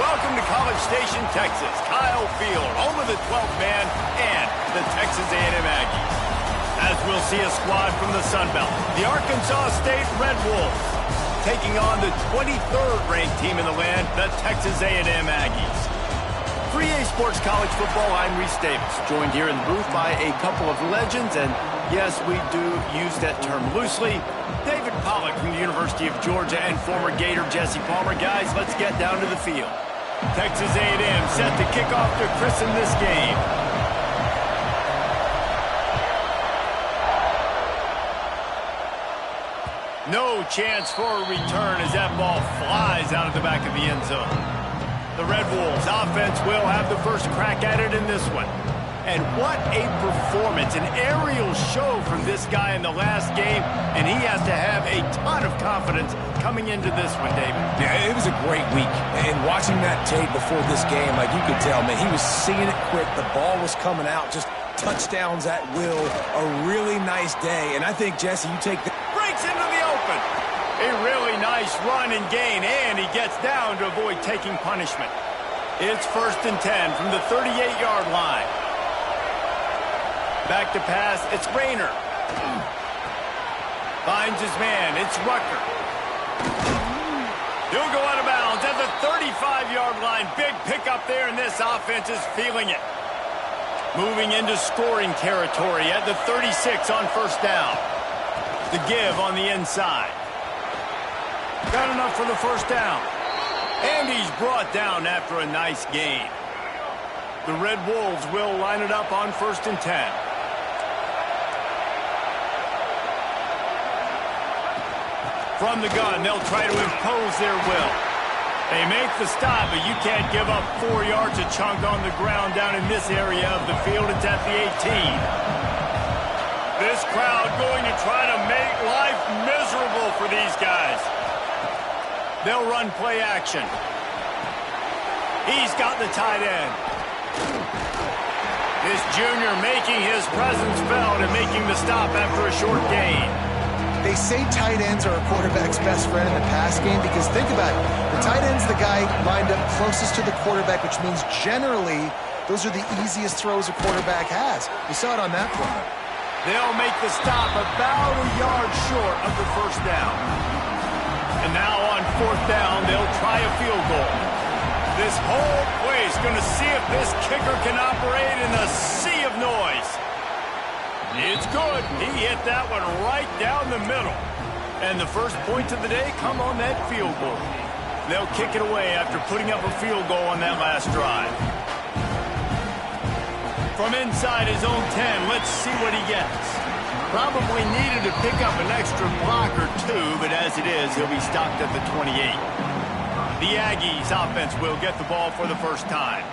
Welcome to College Station, Texas. Kyle Field, home of the 12th man and the Texas A&M Aggies. As we'll see a squad from the Sun Belt, the Arkansas State Red Wolves, taking on the 23rd ranked team in the land, the Texas A&M Aggies. For EA Sports College Football, I'm Reese Davis, joined here in the booth by a couple of legends, and yes, we do use that term loosely. David Pollock from the University of Georgia and former Gator Jesse Palmer. Guys, let's get down to the field. Texas A&M set to kick off to christen this game. No chance for a return as that ball flies out of the back of the end zone. The Red Wolves offense will have the first crack at it in this one. And what a performance, an aerial show from this guy in the last game, and he has to have a ton of confidence coming into this one, David. Yeah, it was a great week, and watching that tape before this game, like you could tell, man, he was seeing it quick, the ball was coming out, just touchdowns at will, a really nice day, and I think, Jesse, you take the... Breaks into the open. A really nice run and gain, and he gets down to avoid taking punishment. It's 1st and 10 from the 38-yard line. Back to pass, it's Rayner. Finds his man, it's Rucker. He'll go out of bounds at the 35-yard line. Big pickup there, and this offense is feeling it. Moving into scoring territory at the 36 on 1st down. The give on the inside. Got enough for the 1st down. And he's brought down after a nice gain. The Red Wolves will line it up on 1st and 10. From the gun, they'll try to impose their will. They make the stop, but you can't give up 4 yards a chunk on the ground down in this area of the field. It's at the 18. This crowd going to try to make life miserable for these guys. They'll run play action. He's got the tight end. This junior making his presence felt and making the stop after a short gain. They say tight ends are a quarterback's best friend in the pass game because think about it. The tight end's the guy lined up closest to the quarterback, which means generally those are the easiest throws a quarterback has. We saw it on that play. They'll make the stop about a yard short of the 1st down. And now on 4th down, they'll try a field goal. This whole place going to see if this kicker can operate in a sea of noise. It's good. He hit that one right down the middle. And the first points of the day come on that field goal. They'll kick it away after putting up a field goal on that last drive. From inside his own 10, let's see what he gets. Probably needed to pick up an extra block or two, but as it is, he'll be stopped at the 28. The Aggies offense will get the ball for the first time.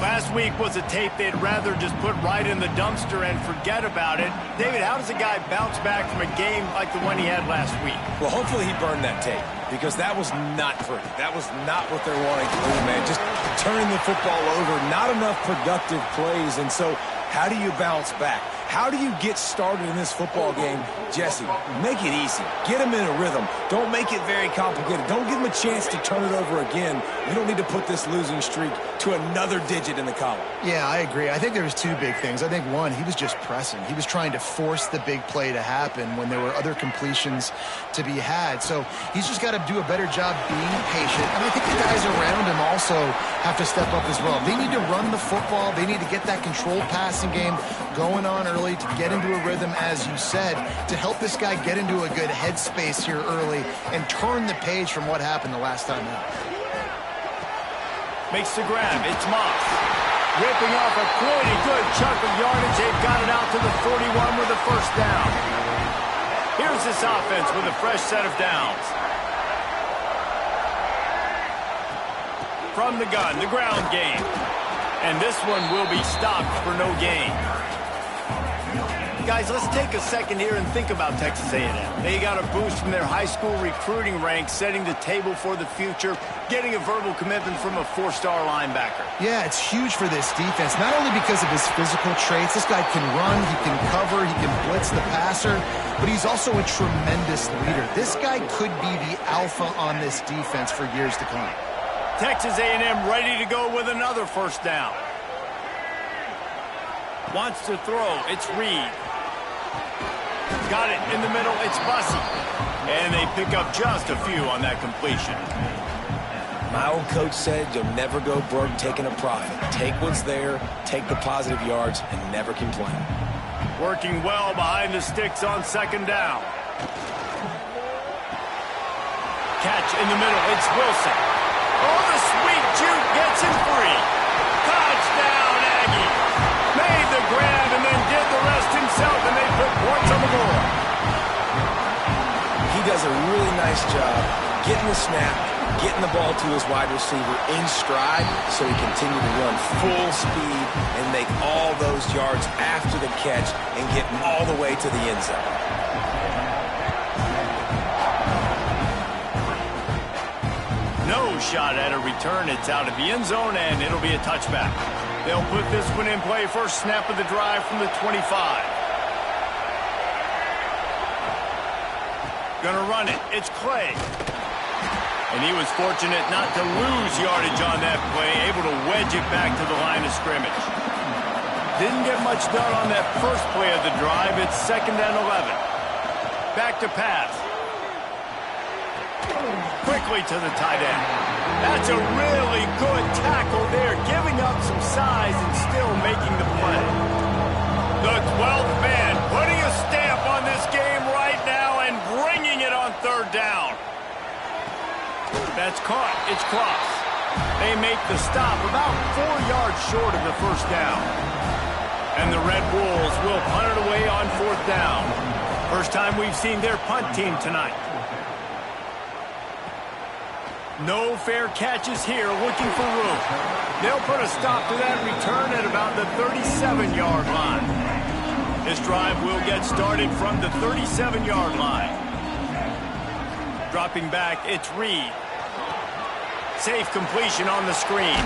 Last week was a tape they'd rather just put right in the dumpster and forget about it. David, how does a guy bounce back from a game like the one he had last week? Well, hopefully he burned that tape because that was not pretty. That was not what they're wanting to do, man. Just turning the football over, not enough productive plays. And so how do you bounce back? How do you get started in this football game? Jesse, make it easy. Get them in a rhythm. Don't make it very complicated. Don't give them a chance to turn it over again. You don't need to put this losing streak to another digit in the column. Yeah, I agree. I think there was 2 big things. I think one, he was just pressing. He was trying to force the big play to happen when there were other completions to be had. So he's just got to do a better job being patient. And I think the guys around him also have to step up as well. They need to run the football. They need to get that controlled passing game going on early to get into a rhythm, as you said, to help this guy get into a good headspace here early and turn the page from what happened the last time out. Makes the grab. It's Moss. Ripping off a pretty good chunk of yardage. They've got it out to the 41 with a 1st down. Here's this offense with a fresh set of downs. From the gun, the ground game. And this one will be stopped for no gain. Guys, let's take a second here and think about Texas A&M. They got a boost from their high school recruiting ranks, setting the table for the future, getting a verbal commitment from a 4-star linebacker. Yeah, it's huge for this defense, not only because of his physical traits. This guy can run, he can cover, he can blitz the passer, but he's also a tremendous leader. This guy could be the alpha on this defense for years to come. Texas A&M ready to go with another first down. Wants to throw. It's Reed. Got it in the middle. It's Bussey. And they pick up just a few on that completion. My old coach said you'll never go broke taking a profit. Take what's there, take the positive yards, and never complain. Working well behind the sticks on second down. Catch in the middle. It's Wilson. Oh, the sweet juke gets him free. Touchdown, Aggie. Made the grab and then did the rest himself, and they put points on the board. He does a really nice job getting the snap, getting the ball to his wide receiver in stride so he continued to run full speed and make all those yards after the catch and get all the way to the end zone. No shot at a return. It's out of the end zone, and it'll be a touchback. They'll put this one in play. First snap of the drive from the 25. Gonna run it. It's Clay. And he was fortunate not to lose yardage on that play, able to wedge it back to the line of scrimmage. Didn't get much done on that first play of the drive. It's 2nd and 11. Back to pass. Quickly to the tight end. That's a really good tackle there, giving up some size and still making the play. The 12th man putting a stamp on this game right now and bringing it on 3rd down. That's caught. It's Cross. They make the stop about 4 yards short of the first down. And the Red Wolves will punt it away on 4th down. First time we've seen their punt team tonight. No fair catches here, looking for room. They'll put a stop to that return at about the 37-yard line. This drive will get started from the 37-yard line. Dropping back, it's Reed. Safe completion on the screen.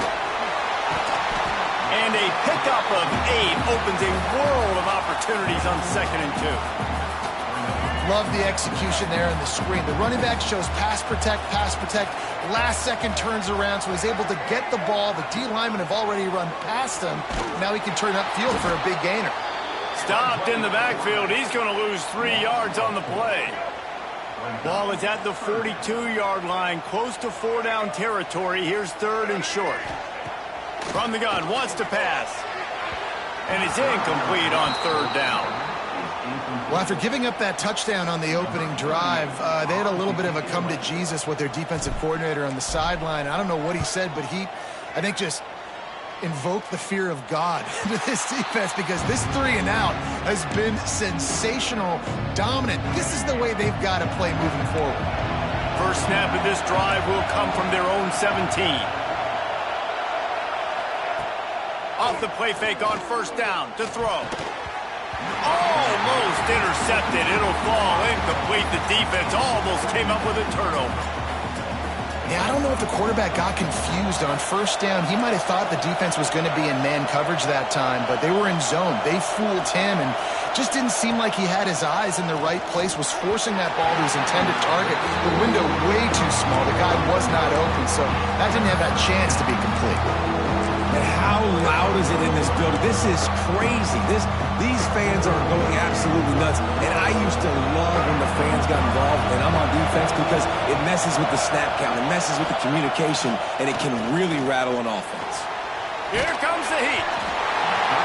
And a pickup of 8 opens a world of opportunities on 2nd and 2. Love the execution there on the screen. The running back shows pass protect. Last second turns around, so he's able to get the ball. The D linemen have already run past him. Now he can turn upfield for a big gainer. Stopped in the backfield. He's going to lose 3 yards on the play. Ball is at the 42-yard line, close to 4-down territory. Here's 3rd and short. From the gun, wants to pass. And it's incomplete on 3rd down. Well, after giving up that touchdown on the opening drive, they had a little bit of a come to Jesus with their defensive coordinator on the sideline. I don't know what he said, but he, I think, just invoked the fear of God into this defense, because this 3 and out has been sensational, dominant. This is the way they've got to play moving forward. First snap of this drive will come from their own 17. Off the play fake on 1st down to throw. Almost intercepted. It'll fall incomplete. The defense almost came up with a turnover. Yeah, I don't know if the quarterback got confused on 1st down. He might have thought the defense was going to be in man coverage that time, but they were in zone. They fooled him and just didn't seem like he had his eyes in the right place, was forcing that ball to his intended target. The window way too small. The guy was not open, so that didn't have that chance to be complete. And how loud is it in this building? This is crazy. These fans are going absolutely nuts. And I used to love when the fans got involved, and I'm on defense, because it messes with the snap count, it messes with the communication, and it can really rattle an offense. Here comes the heat.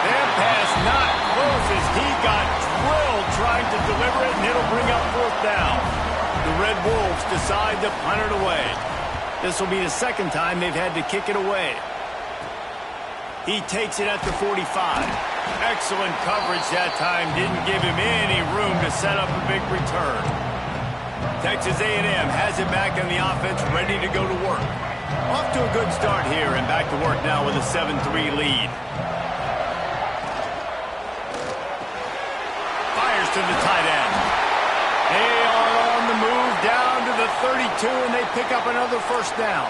Their pass not close as he got drilled trying to deliver it, and it'll bring up 4th down. The Red Wolves decide to punt it away. This will be the 2nd time they've had to kick it away. He takes it at the 45. Excellent coverage that time. Didn't give him any room to set up a big return. Texas A&M has it back in the offense, ready to go to work. Off to a good start here, and back to work now with a 7-3 lead. Fires to the tight end. They are on the move down to the 32, and they pick up another first down.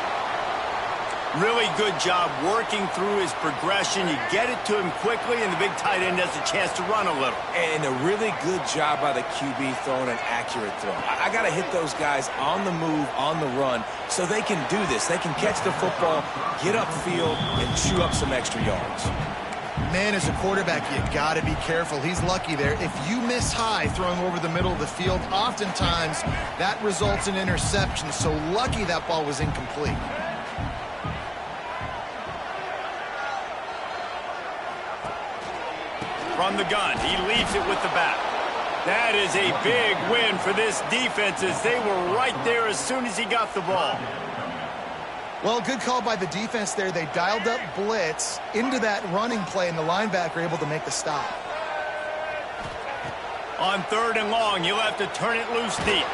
Really good job working through his progression. You get it to him quickly, and the big tight end has a chance to run a little. And a really good job by the QB throwing an accurate throw. I got to hit those guys on the move, on the run, so they can do this. They can catch the football, get upfield, and chew up some extra yards. Man, as a quarterback, you got to be careful. He's lucky there. If you miss high throwing over the middle of the field, oftentimes that results in interception. So lucky that ball was incomplete. From the gun, he leaves it with the bat. That is a big win for this defense as they were right there as soon as he got the ball. Well, good call by the defense there. They dialed up blitz into that running play, and the linebacker able to make the stop. On 3rd and long, he'll have to turn it loose deep.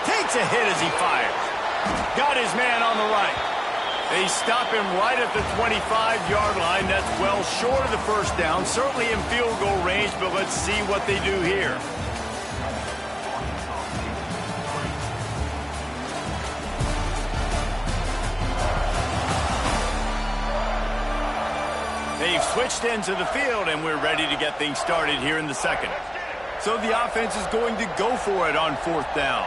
Takes a hit as he fires. Got his man on the right. They stop him right at the 25-yard line. That's well short of the first down. Certainly in field goal range, but let's see what they do here. They've switched into the field, and we're ready to get things started here in the second. So the offense is going to go for it on 4th down.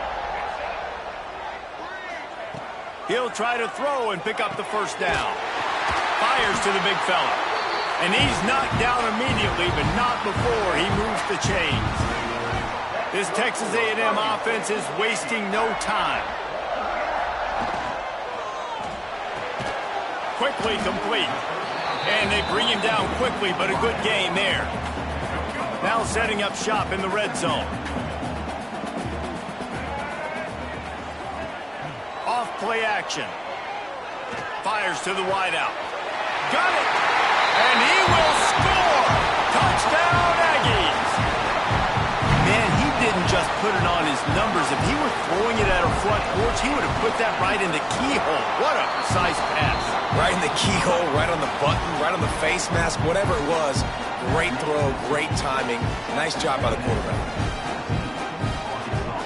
He'll try to throw and pick up the first down. Fires to the big fella. And he's knocked down immediately, but not before he moves the chains. This Texas A&M offense is wasting no time. Quickly complete. And they bring him down quickly, but a good gain there. Now setting up shop in the red zone. Off play action. Fires to the wideout. Got it! And he will score! Touchdown, Aggies! Man, he didn't just put it on his numbers. If he were throwing it at a front porch, he would have put that right in the keyhole. What a precise pass. Right in the keyhole, right on the button, right on the face mask, whatever it was. Great throw, great timing. Nice job by the quarterback.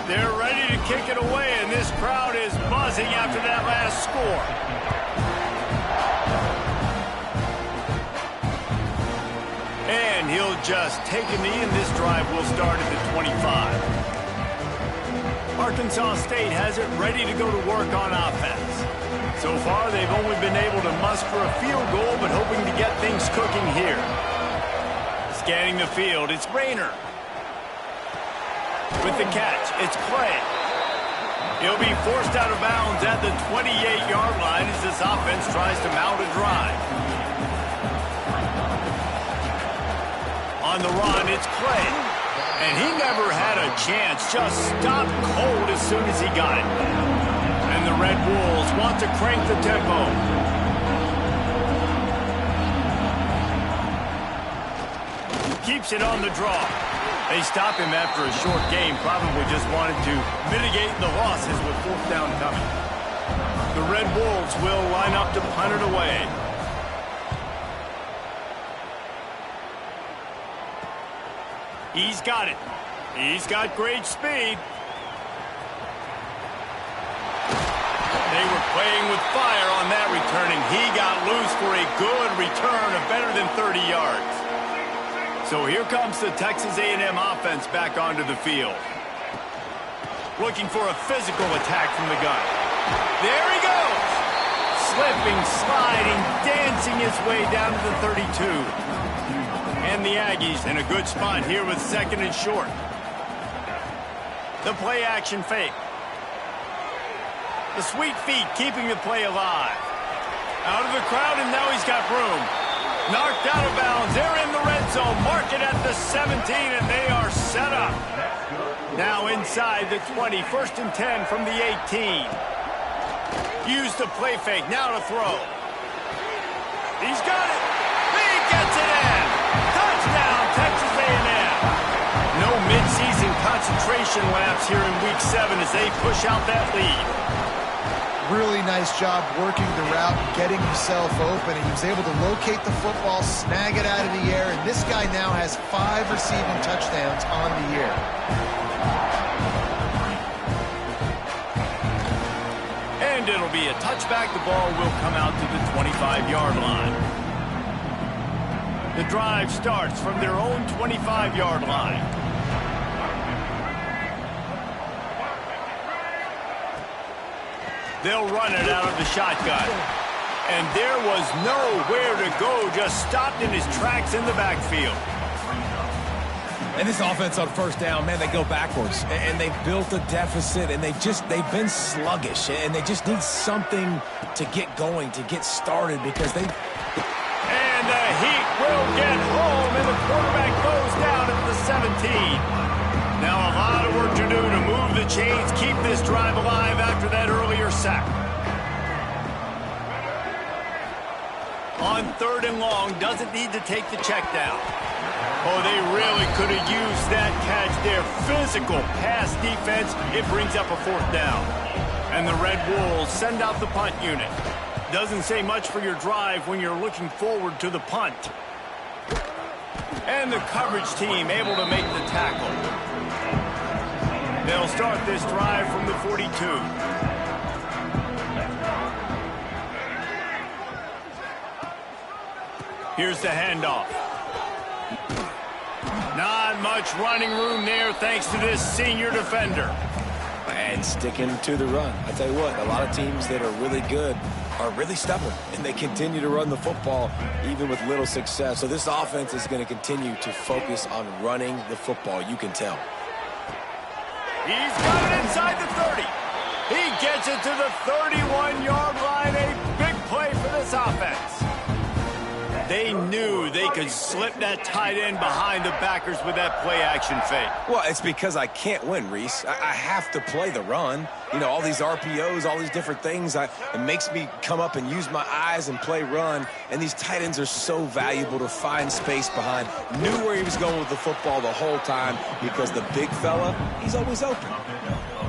They're ready to kick it away, and this crowd is buzzing after that last score. And he'll just take a knee, and this drive will start at the 25. Arkansas State has it ready to go to work on offense. So far, they've only been able to muster a field goal, but hoping to get things cooking here. Scanning the field, it's Rayner. With the catch, it's Clay. He'll be forced out of bounds at the 28-yard line as this offense tries to mount a drive. On the run, it's Clay. And he never had a chance, just stopped cold as soon as he got it. And the Red Wolves want to crank the tempo. Keeps it on the draw. They stop him after a short game, probably just wanted to mitigate the losses with 4th down coming. The Red Wolves will line up to punt it away. He's got it. He's got great speed. They were playing with fire on that returning. He got loose for a good return of better than 30 yards. So here comes the Texas A&M offense back onto the field. Looking for a physical attack from the gun. There he goes! Slipping, sliding, dancing his way down to the 32. And the Aggies in a good spot here with 2nd and short. The play action fake. The sweet feet keeping the play alive. Out of the crowd, and now he's got room. Knocked out of bounds. They're in the red zone. Mark it at the 17, and they are set up. Now inside the 20. 1st and 10 from the 18. Use the play fake. Now to throw. He's got it. He gets it in. Touchdown, Texas A&M. No midseason concentration lapse here in Week 7 as they push out that lead. Really nice job working the route, getting himself open, and he was able to locate the football, snag it out of the air, and this guy now has 5 receiving touchdowns on the year. And And it'll be a touchback. The ball will come out to the 25-yard line. The drive starts from their own 25-yard line. They'll run it out of the shotgun. And there was nowhere to go, just stopped in his tracks in the backfield. And this offense on first down, man, they go backwards. And they built a deficit, and they've been sluggish. And they just need something to get going, to get started, because they... And the Heat will get home, and the quarterback goes down at the 17. Now a lot of work to do to move the chains, keep this drive alive after that earlier sack. On 3rd and long, doesn't need to take the check down. Oh, they really could have used that catch there. Physical pass defense. It brings up a 4th down. And the Red Wolves send out the punt unit. Doesn't say much for your drive when you're looking forward to the punt. And the coverage team able to make the tackle. They'll start this drive from the 42. Here's the handoff. Not much running room there thanks to this senior defender. And sticking to the run. I tell you what, a lot of teams that are really good are really stubborn, and they continue to run the football even with little success. So this offense is going to continue to focus on running the football. You can tell. He's got it inside the 30. He gets it to the 31-yard line. A big play for this offense. They knew they could slip that tight end behind the backers with that play-action fake. Well, it's because I can't win, Reese. I have to play the run. You know, all these RPOs, all these different things. It makes me come up and use my eyes and play run. And these tight ends are so valuable to find space behind. Knew where he was going with the football the whole time because the big fella, he's always open.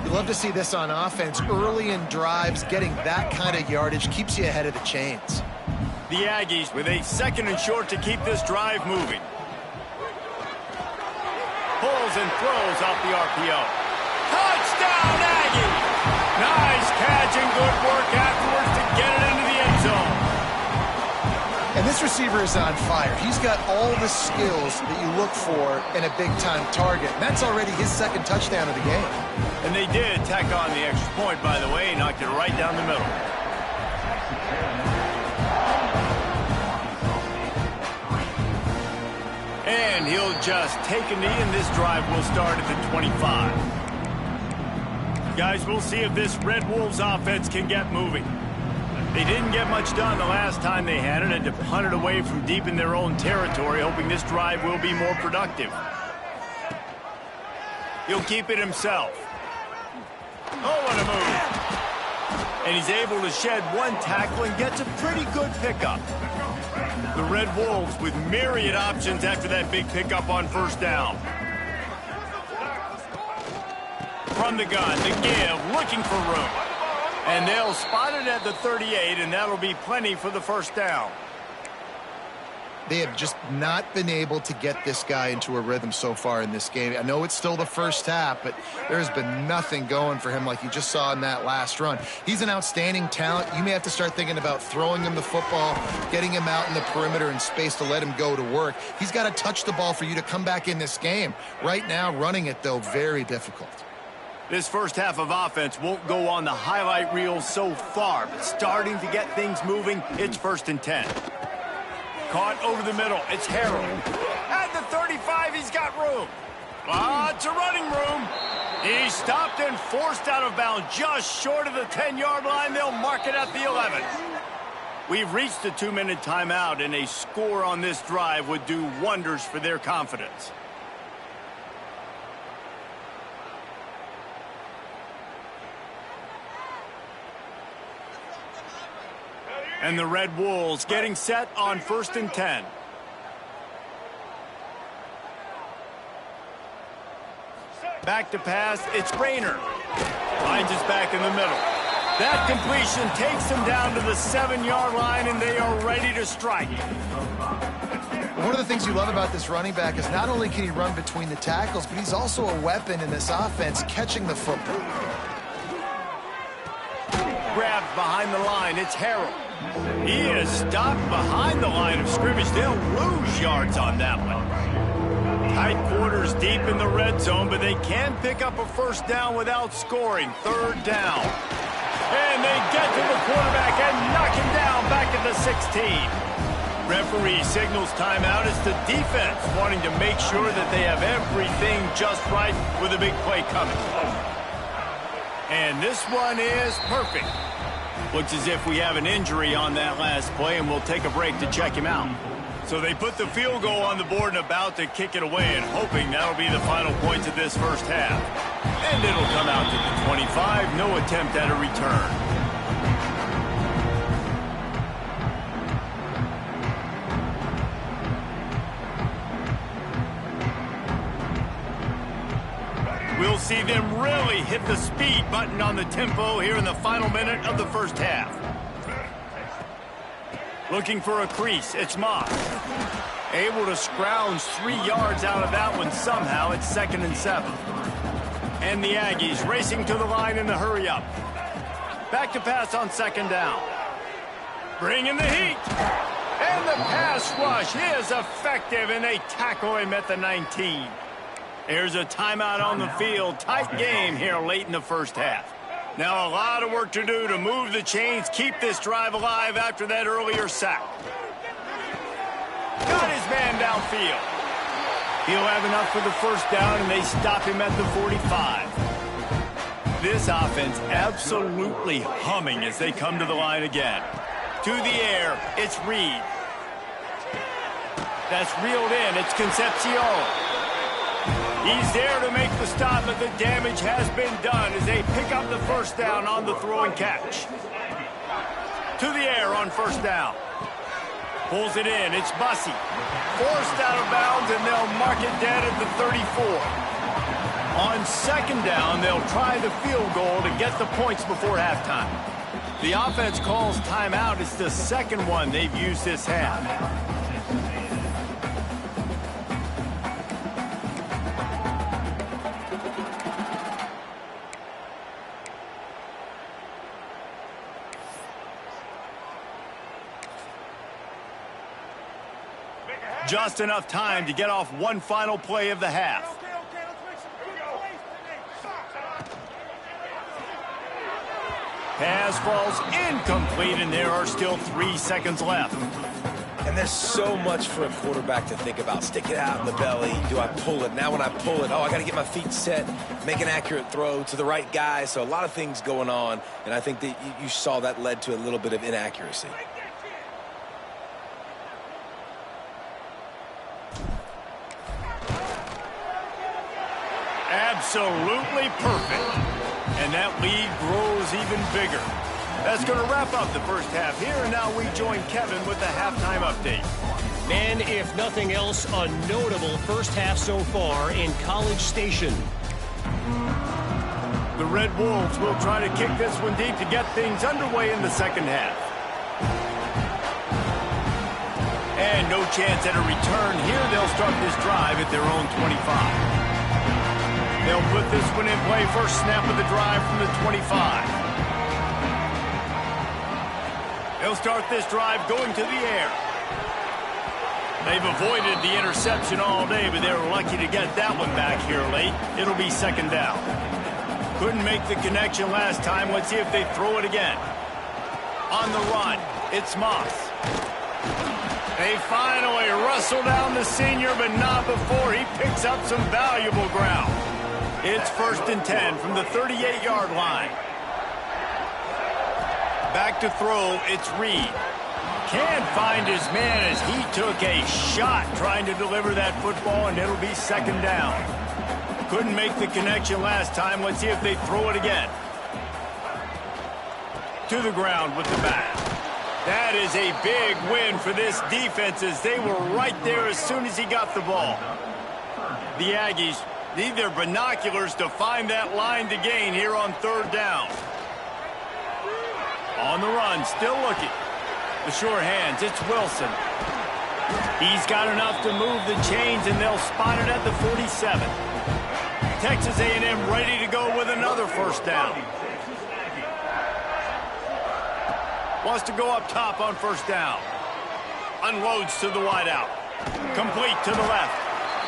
You love to see this on offense. Early in drives, getting that kind of yardage keeps you ahead of the chains. The Aggies with a 2nd and short to keep this drive moving. Pulls and throws off the RPO. Touchdown, Aggie! Nice catch and good work afterwards to get it into the end zone. And this receiver is on fire. He's got all the skills that you look for in a big-time target. That's already his 2nd touchdown of the game. And they did tack on the extra point, by the way, knocked it right down the middle. And he'll just take a knee, and this drive will start at the 25. Guys, we'll see if this Red Wolves offense can get moving. They didn't get much done the last time they had it, and to punt it away from deep in their own territory, hoping this drive will be more productive. He'll keep it himself. Oh, what a move. And he's able to shed one tackle and gets a pretty good pickup. The Red Wolves with myriad options after that big pickup on 1st down. From the gun, the give, looking for room. And they'll spot it at the 38, and that'll be plenty for the 1st down. They have just not been able to get this guy into a rhythm so far in this game. I know it's still the first half, but there's been nothing going for him like you just saw in that last run. He's an outstanding talent. You may have to start thinking about throwing him the football, getting him out in the perimeter in space to let him go to work. He's got to touch the ball for you to come back in this game. Right now, running it, though, very difficult. This first half of offense won't go on the highlight reel so far, but starting to get things moving, it's 1st and 10. Caught over the middle. It's Harrell. At the 35, he's got room. Lots of running room. He's stopped and forced out of bounds just short of the 10-yard line. They'll mark it at the 11. We've reached the 2-minute timeout, and a score on this drive would do wonders for their confidence. And the Red Wolves getting set on 1st and 10. Back to pass, it's Rayner. Finds his back in the middle. That completion takes them down to the 7-yard line, and they are ready to strike. One of the things you love about this running back is not only can he run between the tackles, but he's also a weapon in this offense, catching the football. grabs behind the line. It's Harrell. He is stopped behind the line of scrimmage. They'll lose yards on that one. Tight quarters deep in the red zone, but they can pick up a first down without scoring. Third down. And they get to the quarterback and knock him down back at the 16. Referee signals timeout. It's the defense wanting to make sure that they have everything just right with a big play coming. And this one is perfect. Looks as if we have an injury on that last play, and we'll take a break to check him out. So they put the field goal on the board and about to kick it away, and hoping that'll be the final points of this first half. And it'll come out to the 25. No attempt at a return. We'll see them really hit the speed button on the tempo here in the final minute of the first half. Looking for a crease, it's Moss. Able to scrounge 3 yards out of that one somehow. It's 2nd and 7. And the Aggies racing to the line in the hurry up. Back to pass on 2nd down. Bring in the heat. And the pass rush is effective, and they tackle him at the 19. There's a timeout on the field. Tight game here late in the first half. Now a lot of work to do to move the chains, keep this drive alive after that earlier sack. Got his man downfield. He'll have enough for the first down, and they stop him at the 45. This offense absolutely humming as they come to the line again. To the air, it's Reed. That's reeled in. It's Concepcion. He's there to make the stop, but the damage has been done as they pick up the first down on the throw and catch. To the air on first down. Pulls it in. It's Bussey. Forced out of bounds, and they'll mark it dead at the 34. On 2nd down, they'll try the field goal to get the points before halftime. The offense calls timeout. It's the 2nd one they've used this half. Just enough time to get off one final play of the half. Pass falls incomplete, and there are still 3 seconds left. And there's so much for a quarterback to think about. Stick it out in the belly. Do I pull it? Now when I pull it, I got to get my feet set, make an accurate throw to the right guy. So a lot of things going on, and I think that you saw that led to a little bit of inaccuracy. Absolutely perfect. And that lead grows even bigger. That's going to wrap up the first half here, and now we join Kevin with the halftime update. And if nothing else, a notable first half so far in College Station. The Red Wolves will try to kick this one deep to get things underway in the second half. And no chance at a return here. They'll start this drive at their own 25. They'll put this one in play. First snap of the drive from the 25. They'll start this drive going to the air. They've avoided the interception all day, but they were lucky to get that one back here late. It'll be 2nd down. Couldn't make the connection last time. Let's see if they throw it again. On the run, it's Moss. They finally wrestle down the senior, but not before he picks up some valuable ground. It's 1st and 10 from the 38-yard line. Back to throw, it's Reed. Can't find his man as he took a shot trying to deliver that football, and it'll be 2nd down. Couldn't make the connection last time. Let's see if they throw it again. To the ground with the bat. That is a big win for this defense as they were right there as soon as he got the ball. The Aggies need their binoculars to find that line to gain here on 3rd down. On the run, still looking. The sure hands, it's Wilson. He's got enough to move the chains, and they'll spot it at the 47. Texas A&M ready to go with another first down. Wants to go up top on first down. Unloads to the wideout. Complete to the left.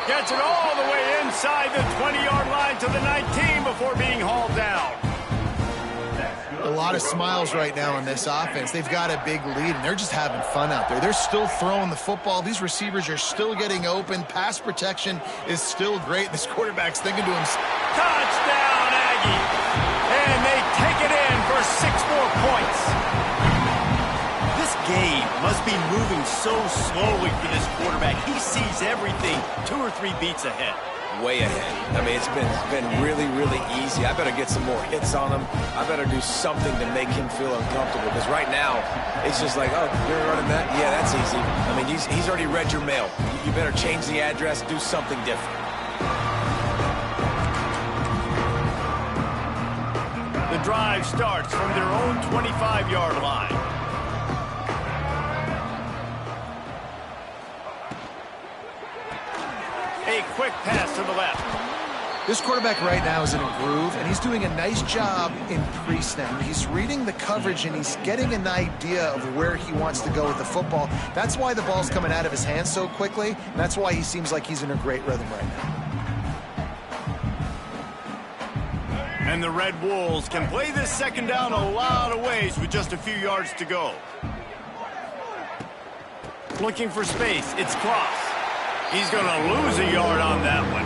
Gets it all the way inside the 20-yard line to the 19 before being hauled down. A lot of smiles right now on this offense. They've got a big lead, and they're just having fun out there. They're still throwing the football. These receivers are still getting open. Pass protection is still great. This quarterback's thinking to himself, touchdown, Aggie! And they take it in for 6 more points. This game must be moving so slowly for this quarterback. He sees everything 2 or 3 beats ahead. Way ahead. I mean, it's been really, really easy. I better get some more hits on him. I better do something to make him feel uncomfortable, because right now it's just like, oh, you're running that? Yeah, that's easy. I mean, he's already read your mail. You better change the address, do something different. The drive starts from their own 25-yard line. A quick pass to the left. this quarterback right now is in a groove, and he's doing a nice job in pre-snap. He's reading the coverage, and he's getting an idea of where he wants to go with the football. That's why the ball's coming out of his hands so quickly, and that's why he seems like he's in a great rhythm right now. And the Red Wolves can play this second down a lot of ways with just a few yards to go. Looking for space. It's Cross. He's going to lose a yard on that one.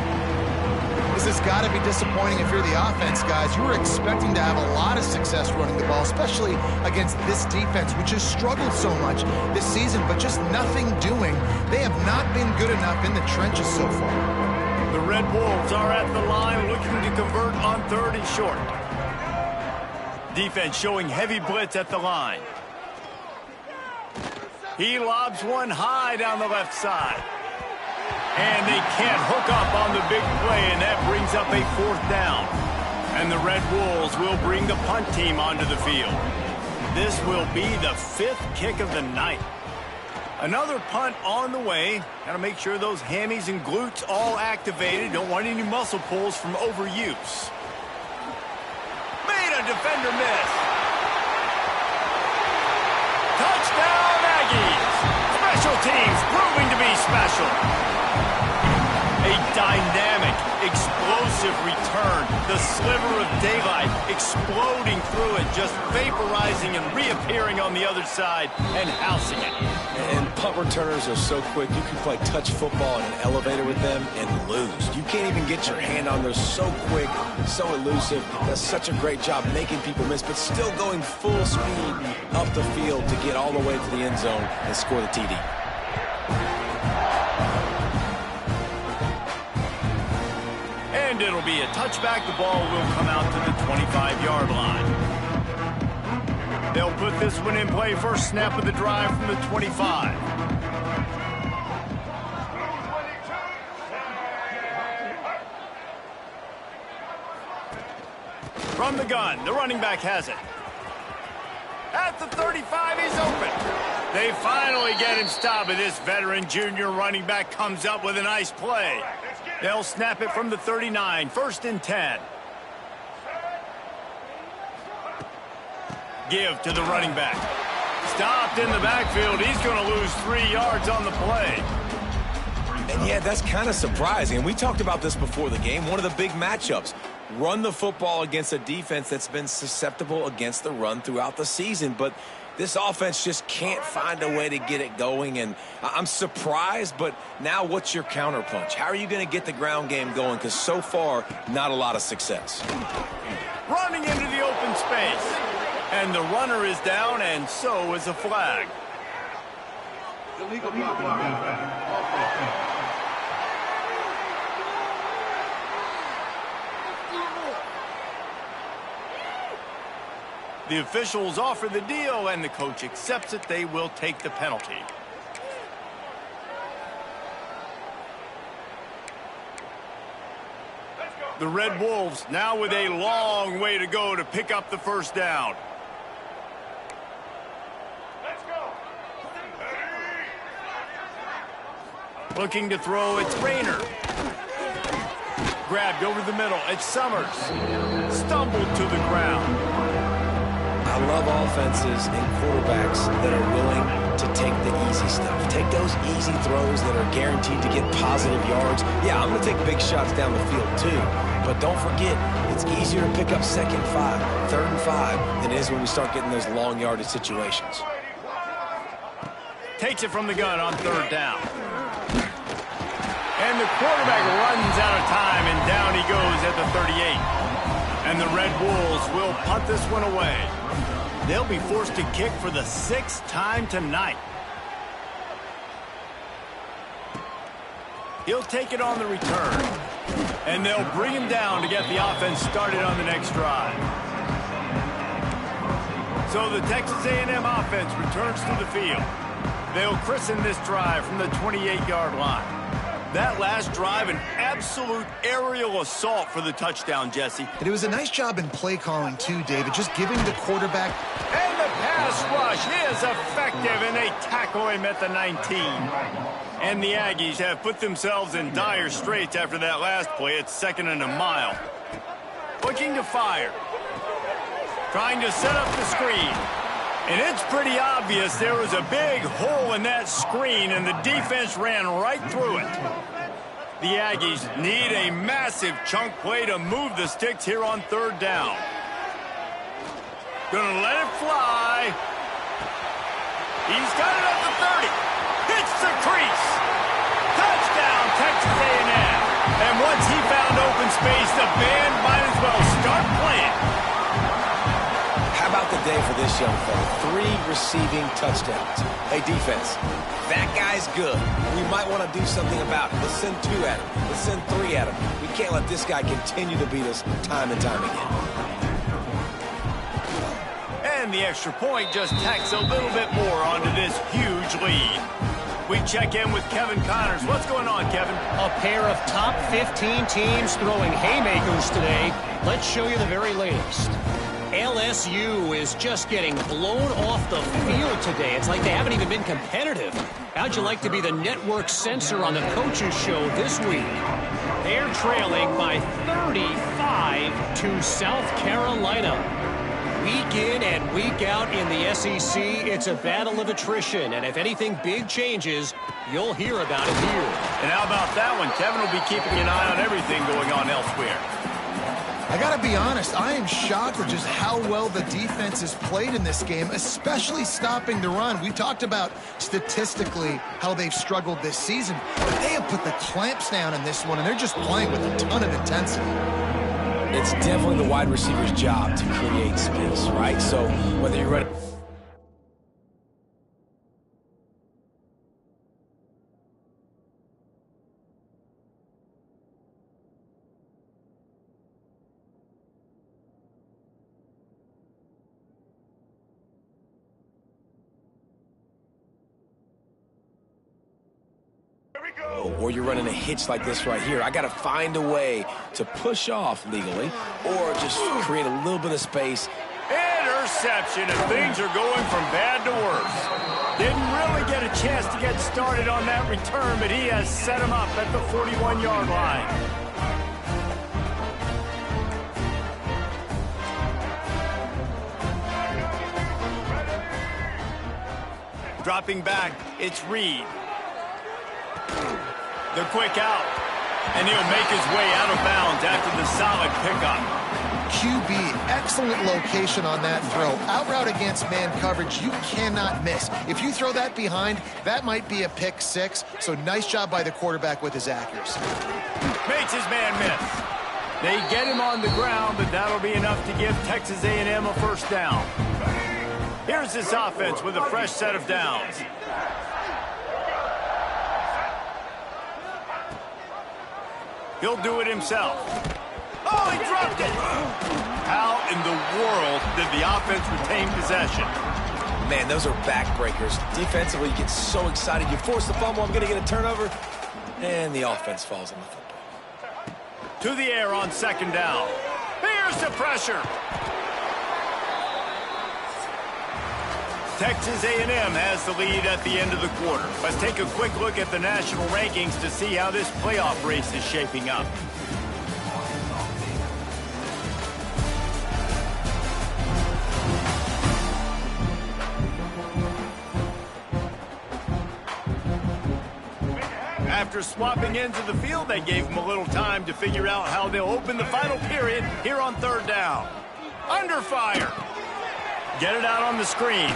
This has got to be disappointing if you're the offense, guys. You were expecting to have a lot of success running the ball, especially against this defense, which has struggled so much this season, but just nothing doing. They have not been good enough in the trenches so far. The Red Wolves are at the line looking to convert on 3rd and short. Defense showing heavy blitz at the line. He lobs one high down the left side. And they can't hook up on the big play, and that brings up a 4th down. And the Red Wolves will bring the punt team onto the field. This will be the 5th kick of the night. Another punt on the way. Got to make sure those hammies and glutes all activated. Don't want any muscle pulls from overuse. Made a defender miss. Touchdown, Aggies. Special teams proving to be special. A dynamic, explosive return. The sliver of daylight exploding through it, just vaporizing and reappearing on the other side and housing it. And punt returners are so quick. You can play touch football in an elevator with them and lose. You can't even get your hand on them. So quick, so elusive. Does such a great job making people miss, but still going full speed up the field to get all the way to the end zone and score the TD. And it'll be a touchback. The ball will come out to the 25-yard line. They'll put this one in play. First snap of the drive from the 25. From the gun, the running back has it. At the 35, he's open. They finally get him stopped, and this veteran junior running back comes up with a nice play. They'll snap it from the 39, 1st and 10. Give to the running back. Stopped in the backfield. He's going to lose 3 yards on the play. And yeah, that's kind of surprising. We talked about this before the game. One of the big matchups. Run the football against a defense that's been susceptible against the run throughout the season. But this offense just can't find a way to get it going. And I'm surprised, but now what's your counterpunch? How are you going to get the ground game going? Because so far, not a lot of success. Running into the open space. And the runner is down, and so is a flag. Illegal blocking. The officials offer the deal, and the coach accepts it. They will take the penalty. The Red Wolves now with a long way to go to pick up the first down. Looking to throw, it's Rayner. Grabbed over the middle, it's Summers. Stumbled to the ground. I love offenses and quarterbacks that are willing to take the easy stuff. Take those easy throws that are guaranteed to get positive yards. Yeah, I'm going to take big shots down the field too. But don't forget, it's easier to pick up 2nd and 5, 3rd and 5 than it is when we start getting those long yardage situations. Takes it from the gun on 3rd down. And the quarterback runs out of time, and down he goes at the 38. And the Red Wolves will punt this one away. They'll be forced to kick for the 6th time tonight. He'll take it on the return. And they'll bring him down to get the offense started on the next drive. So the Texas A&M offense returns to the field. They'll christen this drive from the 28-yard line. That last drive, an absolute aerial assault for the touchdown, Jesse. And it was a nice job in play calling, too, David, just giving the quarterback. And the pass rush is effective, and they tackle him at the 19. And the Aggies have put themselves in dire straits after that last play. It's 2nd and a mile. Looking to fire. Trying to set up the screen. And it's pretty obvious there was a big hole in that screen, and the defense ran right through it. The Aggies need a massive chunk play to move the sticks here on 3rd down. Gonna let it fly. He's got it at the 30. Hits the crease. Touchdown, Texas A&M. And once he found open space, the band might as well start playing. How about the day for this young fella? 3 receiving touchdowns. Hey, defense, that guy's good. We might want to do something about it. Let's send 2 at him. Let's send 3 at him. We can't let this guy continue to beat us time and time again. And the extra point just tacks a little bit more onto this huge lead. We check in with Kevin Connors. What's going on, Kevin? A pair of top 15 teams throwing haymakers today. Let's show you the very latest. LSU is just getting blown off the field today. It's like they haven't even been competitive. How'd you like to be the network censor on the coaches show this week? They're trailing by 35 to South Carolina. Week in and week out in the SEC, it's a battle of attrition. And if anything big changes, you'll hear about it here. And how about that one? Kevin will be keeping an eye on everything going on elsewhere. I got to be honest, I am shocked at just how well the defense has played in this game, especially stopping the run. We talked about statistically how they've struggled this season, but they have put the clamps down in this one, and they're just playing with a ton of intensity. It's definitely the wide receiver's job to create space, right? So whether you're running... or you're running a hitch like this right here, I got to find a way to push off legally or just create a little bit of space. Interception, and things are going from bad to worse. Didn't really get a chance to get started on that return, but he has set him up at the 41-yard line. Dropping back, it's Reed. The quick out, and he'll make his way out of bounds after the solid pickup. QB, excellent location on that throw. Out route against man coverage, you cannot miss. If you throw that behind, that might be a pick 6. So nice job by the quarterback with his accuracy. Makes his man miss. They get him on the ground, but that'll be enough to give Texas A&M a first down. Here's this offense with a fresh set of downs. He'll do it himself. Oh, he dropped it! How in the world did the offense retain possession? Man, those are backbreakers. Defensively, you get so excited. You force the fumble, I'm going to get a turnover, and the offense falls on the football. To the air on second down. Here's the pressure. Texas A&M has the lead at the end of the quarter. Let's take a quick look at the national rankings to see how this playoff race is shaping up. After swapping ends of the field, they gave him a little time to figure out how they'll open the final period here on third down. Under fire. Get it out on the screen.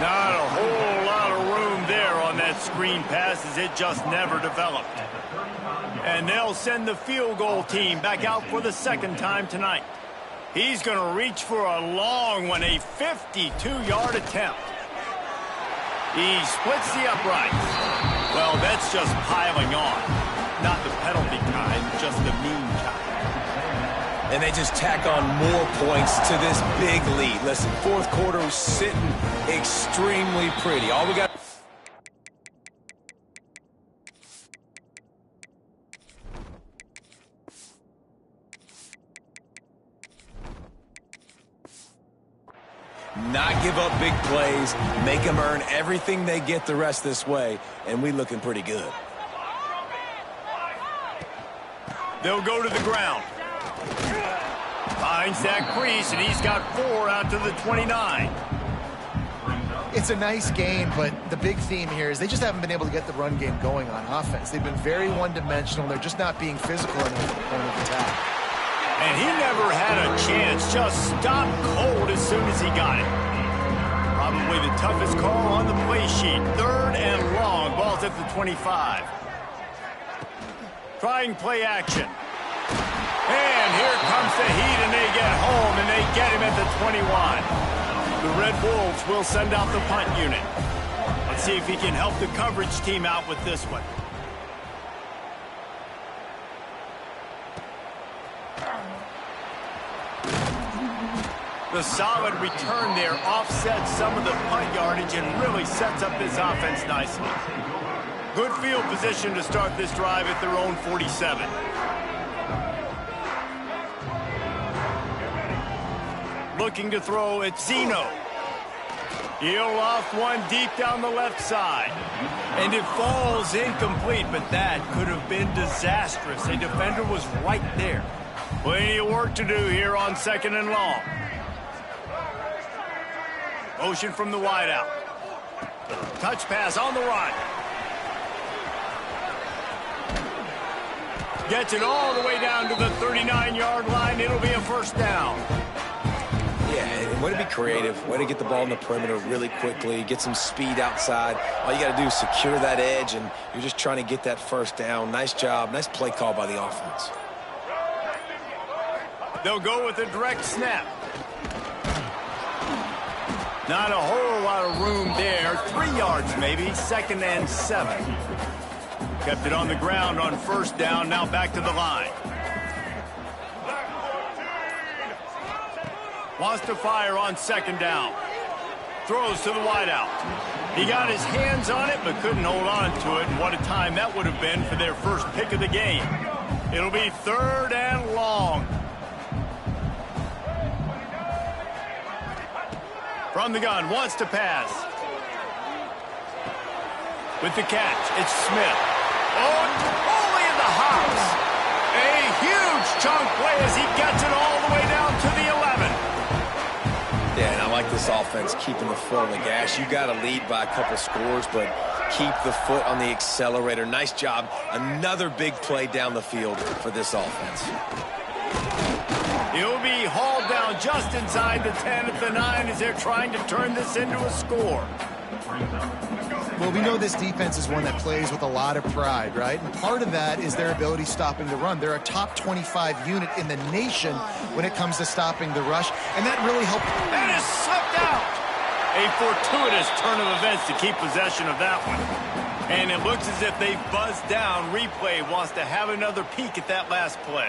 Not a whole lot of room there on that screen pass as it just never developed. And they'll send the field goal team back out for the second time tonight. He's going to reach for a long one, a 52-yard attempt. He splits the uprights. Well, that's just piling on. Not the penalty kind, just the mean kind. And they just tack on more points to this big lead. Listen, fourth quarter was sitting extremely pretty. All we got... Not give up big plays, make them earn everything they get the rest this way, and we looking pretty good. They'll go to the ground. Finds that crease, and he's got 4 out to the 29. It's a nice game, but the big theme here is they just haven't been able to get the run game going on offense. They've been very one-dimensional. They're just not being physical enough at the point of attack. And he never had a chance, just stopped cold as soon as he got it. Probably the toughest call on the play sheet. Third and long, ball's at the 25. Trying play action. And here comes the heat, and they get home, and they get him at the 21. The Red Wolves will send out the punt unit. Let's see if he can help the coverage team out with this one. The solid return there offsets some of the punt yardage and really sets up this offense nicely. Good field position to start this drive at their own 47. Looking to throw at Zeno. He'll loft one deep down the left side. And it falls incomplete, but that could have been disastrous. A defender was right there. Plenty of work to do here on second and long. Motion from the wideout. Touch pass on the run. Gets it all the way down to the 39-yard line. It'll be a first down. Yeah, and way to be creative. Way to get the ball in the perimeter really quickly. Get some speed outside. All you got to do is secure that edge, and you're just trying to get that first down. Nice job. Nice play call by the offense. They'll go with a direct snap. Not a whole lot of room there. 3 yards maybe. Second and 7. Kept it on the ground on first down. Now back to the line. Wants to fire on second down. Throws to the wideout. He got his hands on it but couldn't hold on to it. And what a time that would have been for their first pick of the game. It'll be third and long. From the gun, wants to pass. With the catch, it's Smith. Oh, only in the house. A huge chunk play as he gets it all the way down to the 11. Yeah, and I like this offense keeping the foot on the gas. You got to lead by a couple scores, but keep the foot on the accelerator. Nice job. Another big play down the field for this offense. He'll be hauled down just inside the 10 at the 9 as they're trying to turn this into a score. Well, we know this defense is one that plays with a lot of pride, right? And part of that is their ability stopping the run. They're a top 25 unit in the nation when it comes to stopping the rush, and that really helped. That is slipped out. A fortuitous turn of events to keep possession of that one. And it looks as if they've buzzed down. Replay wants to have another peek at that last play.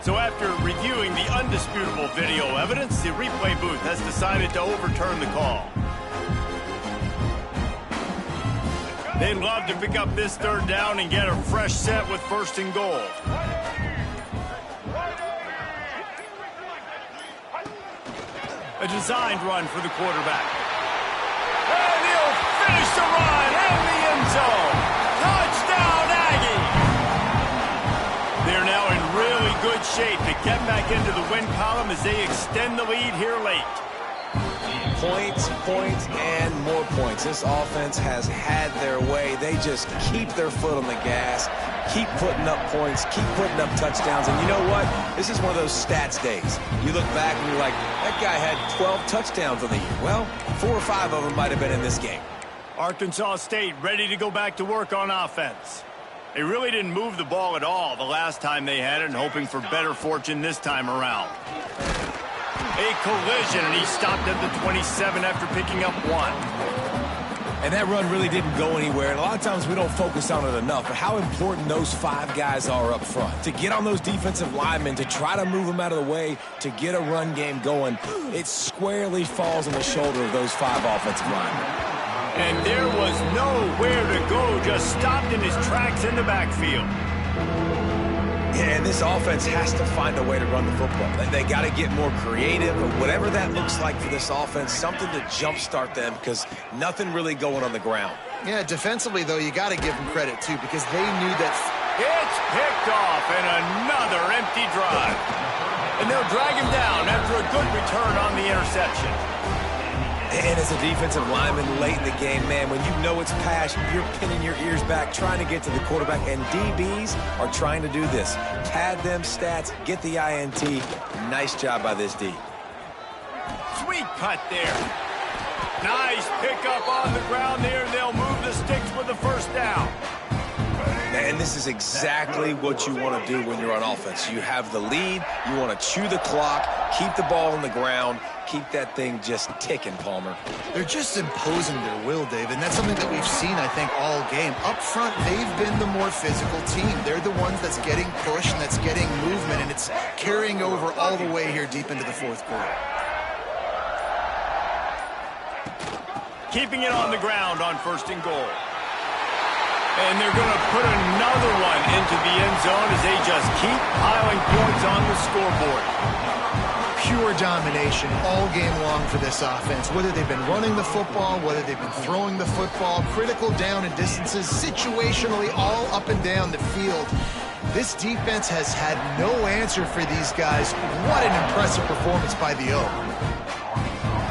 So after reviewing the undisputable video evidence, the replay booth has decided to overturn the call. They'd love to pick up this third down and get a fresh set with first and goal. A designed run for the quarterback. And he'll finish the run in the end zone. Touchdown, Aggie! They're now in really good shape to get back into the win column as they extend the lead here late. Points, points, and more points. This offense has had their way. They just keep their foot on the gas, keep putting up points, keep putting up touchdowns. And you know what? This is one of those stats days. You look back and you're like, that guy had 12 touchdowns on the year. Well, 4 or 5 of them might have been in this game. Arkansas State ready to go back to work on offense. They really didn't move the ball at all the last time they had it, and hoping for better fortune this time around. A collision, and he stopped at the 27 after picking up 1. And that run really didn't go anywhere. And a lot of times we don't focus on it enough, but how important those 5 guys are up front. To get on those defensive linemen, to try to move them out of the way, to get a run game going, it squarely falls on the shoulder of those 5 offensive linemen. And there was nowhere to go, just stopped in his tracks in the backfield. Yeah, and this offense has to find a way to run the football. They got to get more creative, or whatever that looks like for this offense, something to jumpstart them, because nothing really going on the ground. Yeah, defensively, though, you got to give them credit, too, because they knew that. It's picked off, and another empty drive. And they'll drag him down after a good return on the interception. And as a defensive lineman late in the game, man, when you know it's pass, you're pinning your ears back, trying to get to the quarterback, and DBs are trying to do this. Pad them stats, get the INT. Nice job by this D. Sweet cut there. Nice pickup on the ground there. They'll move the sticks with the first down. Man, this is exactly what you want to do when you're on offense. You have the lead, you want to chew the clock, keep the ball on the ground, keep that thing just ticking, Palmer. They're just imposing their will, Dave, and that's something that we've seen, I think, all game. Up front, they've been the more physical team. They're the ones that's getting push and that's getting movement, and it's carrying over all the way here deep into the 4th quarter. Keeping it on the ground on 1st and goal. And they're going to put another one into the end zone as they just keep piling points on the scoreboard. Pure domination all game long for this offense. Whether they've been running the football, whether they've been throwing the football, critical down and distances, situationally all up and down the field. This defense has had no answer for these guys. What an impressive performance by the O.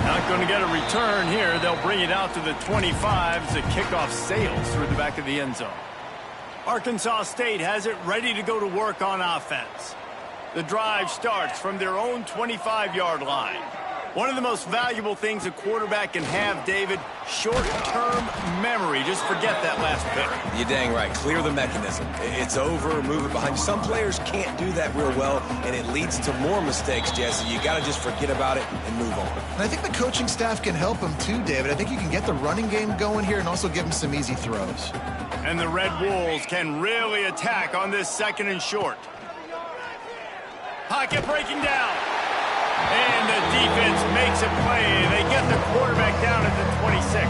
Not going to get a return here. They'll bring it out to the 25 as the kickoff sails through the back of the end zone. Arkansas State has it ready to go to work on offense. The drive starts from their own 25-yard line. One of the most valuable things a quarterback can have, David, short-term memory. Just forget that last pick. You're dang right. Clear the mechanism. It's over, move it behind you. Some players can't do that real well, and it leads to more mistakes, Jesse. You got to just forget about it and move on. And I think the coaching staff can help them too, David. I think you can get the running game going here and also give them some easy throws. And the Red Wolves can really attack on this 2nd and short. Pocket breaking down. And the defense makes a play. They get the quarterback down at the 26.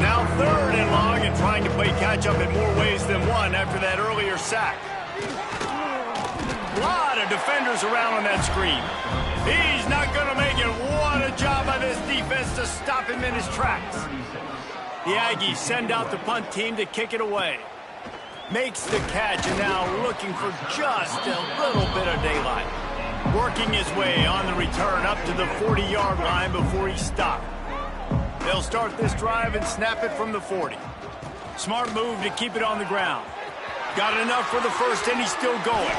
Now 3rd and long and trying to play catch-up in more ways than one after that earlier sack. A lot of defenders around on that screen. He's not going to make it. What a job by this defense to stop him in his tracks. The Aggies send out the punt team to kick it away. Makes the catch and now looking for just a little bit of daylight. Working his way on the return up to the 40-yard line before he stopped. They'll start this drive and snap it from the 40. Smart move to keep it on the ground. Got enough for the first, and he's still going.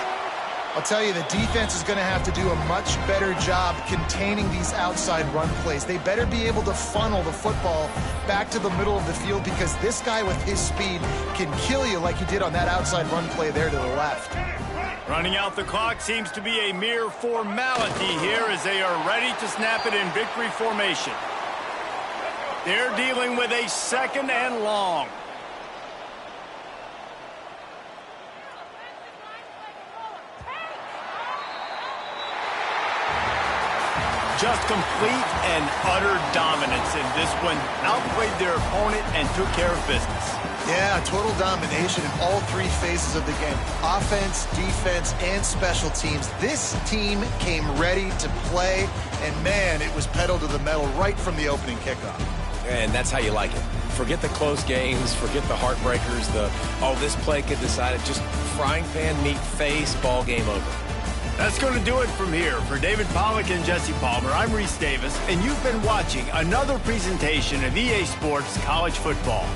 I'll tell you, the defense is going to have to do a much better job containing these outside run plays. They better be able to funnel the football back to the middle of the field, because this guy with his speed can kill you like he did on that outside run play there to the left. Running out the clock seems to be a mere formality here as they are ready to snap it in victory formation. They're dealing with a 2nd and long. Just complete and utter dominance in this one. Outplayed their opponent and took care of business. Yeah, total domination in all 3 phases of the game. Offense, defense, and special teams. This team came ready to play, and man, it was pedal to the metal right from the opening kickoff. And that's how you like it. Forget the close games, forget the heartbreakers, this play could decide it. Just frying pan meat face, ball game over. That's going to do it from here. For David Pollack and Jesse Palmer, I'm Reese Davis, and you've been watching another presentation of EA Sports College Football.